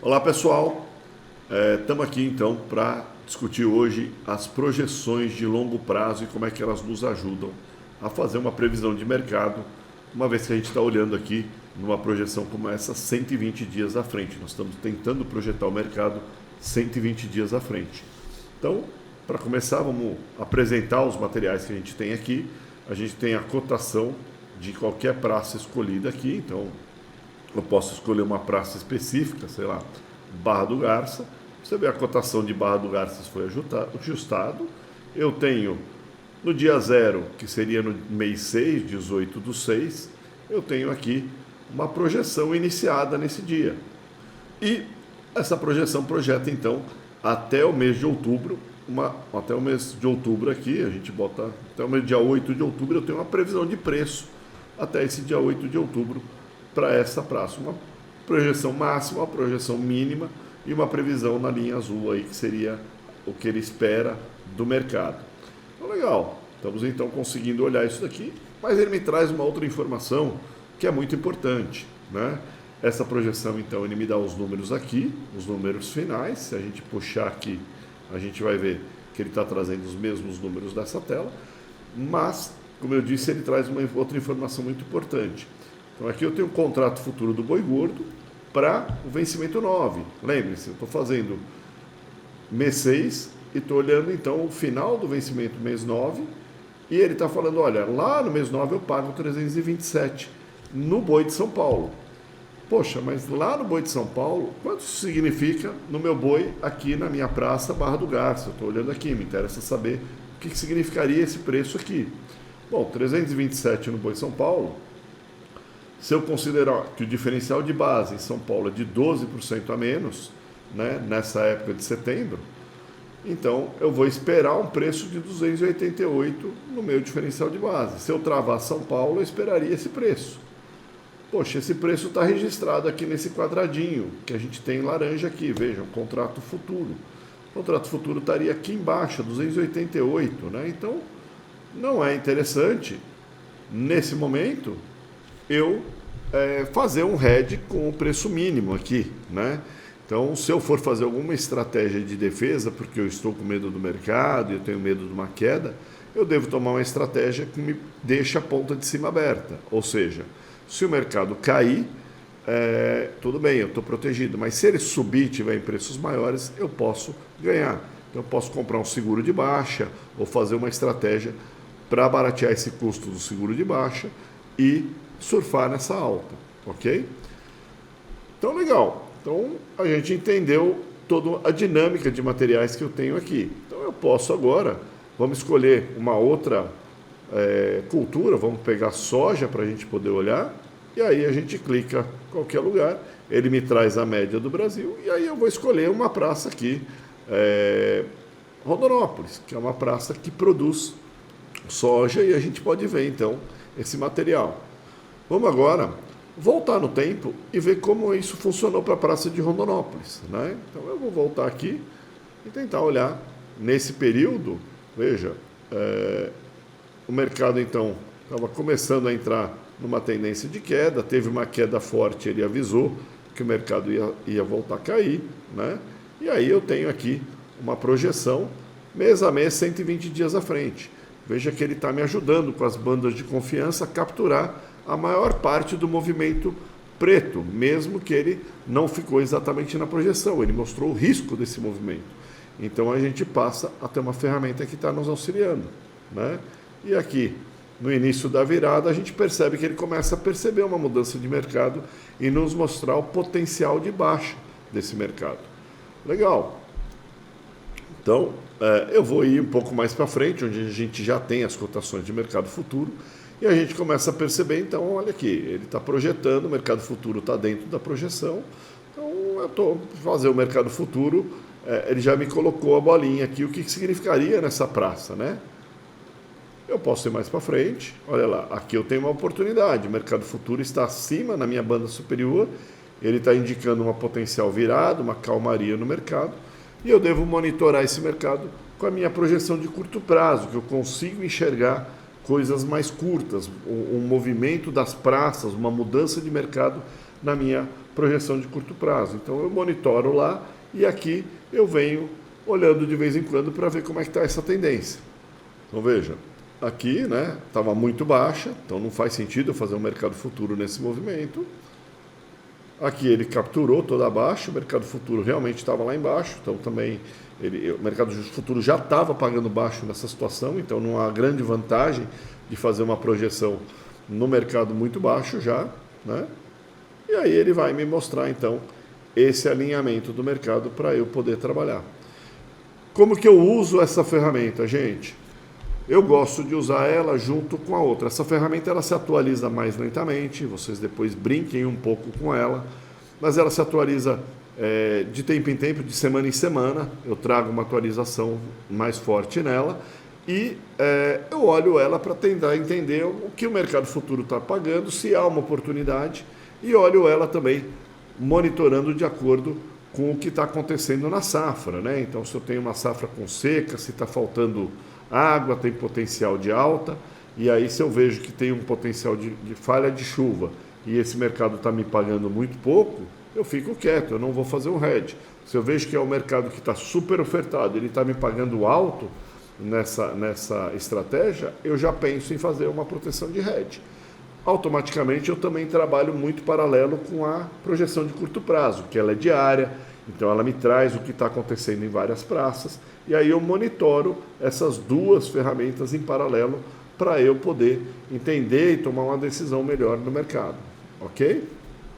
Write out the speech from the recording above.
Olá pessoal, estamos aqui então para discutir hoje as projeções de longo prazo e como é que elas nos ajudam a fazer uma previsão de mercado, uma vez que a gente está olhando aqui numa projeção como essa 120 dias à frente. Nós estamos tentando projetar o mercado 120 dias à frente. Então, para começar, vamos apresentar os materiais que a gente tem aqui. A gente tem a cotação de qualquer praça escolhida aqui, então eu posso escolher uma praça específica, sei lá, Barra do Garça. Você vê a cotação de Barra do Garça foi ajustado. Eu tenho no dia 0, que seria no mês 6, 18/6, eu tenho aqui uma projeção iniciada nesse dia. E essa projeção projeta então até o mês de outubro, até o mês de outubro aqui, a gente bota até o mês dia 8 de outubro, eu tenho uma previsão de preço até esse dia 8 de outubro para essa praça. Uma projeção máxima, uma projeção mínima e uma previsão na linha azul aí, que seria o que ele espera do mercado. Então, legal, estamos então conseguindo olhar isso daqui, mas ele me traz uma outra informação que é muito importante, né? Essa projeção, então, ele me dá os números aqui, os números finais. Se a gente puxar aqui, a gente vai ver que ele está trazendo os mesmos números dessa tela, mas, como eu disse, ele traz uma outra informação muito importante. Então aqui eu tenho o contrato futuro do boi gordo para o vencimento 9. Lembre-se, eu estou fazendo mês 6 e estou olhando então o final do vencimento mês 9 e ele está falando, olha, lá no mês 9 eu pago 327 no boi de São Paulo. Poxa, mas lá no boi de São Paulo, quanto isso significa no meu boi aqui na minha praça Barra do Garça? Eu estou olhando aqui, me interessa saber o que significaria esse preço aqui. Bom, 327 no boi de São Paulo. Se eu considerar que o diferencial de base em São Paulo é de 12% a menos, né, nessa época de setembro, então eu vou esperar um preço de 288 no meu diferencial de base. Se eu travar São Paulo, eu esperaria esse preço. Poxa, esse preço está registrado aqui nesse quadradinho que a gente tem em laranja aqui, vejam, contrato futuro. O contrato futuro estaria aqui embaixo, 288, né? Então, não é interessante, nesse momento, eu fazer um hedge com o preço mínimo aqui, né? Então, se eu for fazer alguma estratégia de defesa, porque eu estou com medo do mercado, eu tenho medo de uma queda, eu devo tomar uma estratégia que me deixe a ponta de cima aberta. Ou seja, se o mercado cair, tudo bem, eu estou protegido, mas se ele subir e tiver em preços maiores, eu posso ganhar. Então, eu posso comprar um seguro de baixa ou fazer uma estratégia para baratear esse custo do seguro de baixa e surfar nessa alta, ok? Então, legal. Então, a gente entendeu toda a dinâmica de materiais que eu tenho aqui. Então, eu posso agora, vamos escolher uma outra cultura, vamos pegar soja para a gente poder olhar, e aí a gente clica em qualquer lugar, ele me traz a média do Brasil, e aí eu vou escolher uma praça aqui, Rondonópolis, que é uma praça que produz soja, e a gente pode ver então esse material. Vamos agora voltar no tempo e ver como isso funcionou para a praça de Rondonópolis, né? Então eu vou voltar aqui e tentar olhar nesse período. Veja, o mercado então estava começando a entrar numa tendência de queda, teve uma queda forte, ele avisou que o mercado ia voltar a cair, né? E aí eu tenho aqui uma projeção mês a mês, 120 dias à frente. Veja que ele está me ajudando com as bandas de confiança a capturar a maior parte do movimento preto, mesmo que ele não ficou exatamente na projeção, ele mostrou o risco desse movimento. Então a gente passa a ter uma ferramenta que está nos auxiliando, né? E aqui, no início da virada, a gente percebe que ele começa a perceber uma mudança de mercado e nos mostrar o potencial de baixa desse mercado. Legal. Então, eu vou ir um pouco mais para frente, onde a gente já tem as cotações de mercado futuro, e a gente começa a perceber, então, olha aqui, ele está projetando, o mercado futuro está dentro da projeção, então eu estou fazendo o mercado futuro, ele já me colocou a bolinha aqui, o que significaria nessa praça, né? Eu posso ir mais para frente, olha lá, aqui eu tenho uma oportunidade, o mercado futuro está acima na minha banda superior, ele está indicando uma potencial virada, uma calmaria no mercado, e eu devo monitorar esse mercado com a minha projeção de curto prazo, que eu consigo enxergar coisas mais curtas, um movimento das praças, uma mudança de mercado na minha projeção de curto prazo. Então eu monitoro lá e aqui eu venho olhando de vez em quando para ver como é que está essa tendência. Então veja, aqui estava muito baixa, então não faz sentido eu fazer um mercado futuro nesse movimento. Aqui ele capturou toda a baixa, o mercado futuro realmente estava lá embaixo, então também o mercado futuro já estava pagando baixo nessa situação, então não há grande vantagem de fazer uma projeção no mercado muito baixo já, E aí ele vai me mostrar então esse alinhamento do mercado para eu poder trabalhar. Como que eu uso essa ferramenta, gente? Eu gosto de usar ela junto com a outra. Essa ferramenta ela se atualiza mais lentamente, vocês depois brinquem um pouco com ela, mas ela se atualiza de tempo em tempo, de semana em semana. Eu trago uma atualização mais forte nela e eu olho ela para tentar entender o que o mercado futuro está pagando, se há uma oportunidade, e olho ela também monitorando de acordo com o que está acontecendo na safra, Então, se eu tenho uma safra com seca, se está faltando água, tem potencial de alta, e aí se eu vejo que tem um potencial de falha de chuva e esse mercado está me pagando muito pouco, eu fico quieto, eu não vou fazer um hedge. Se eu vejo que é um mercado que está super ofertado, ele está me pagando alto nessa estratégia, eu já penso em fazer uma proteção de hedge. Automaticamente eu também trabalho muito paralelo com a projeção de curto prazo, que ela é diária, então ela me traz o que está acontecendo em várias praças, e aí eu monitoro essas duas ferramentas em paralelo para eu poder entender e tomar uma decisão melhor no mercado, ok?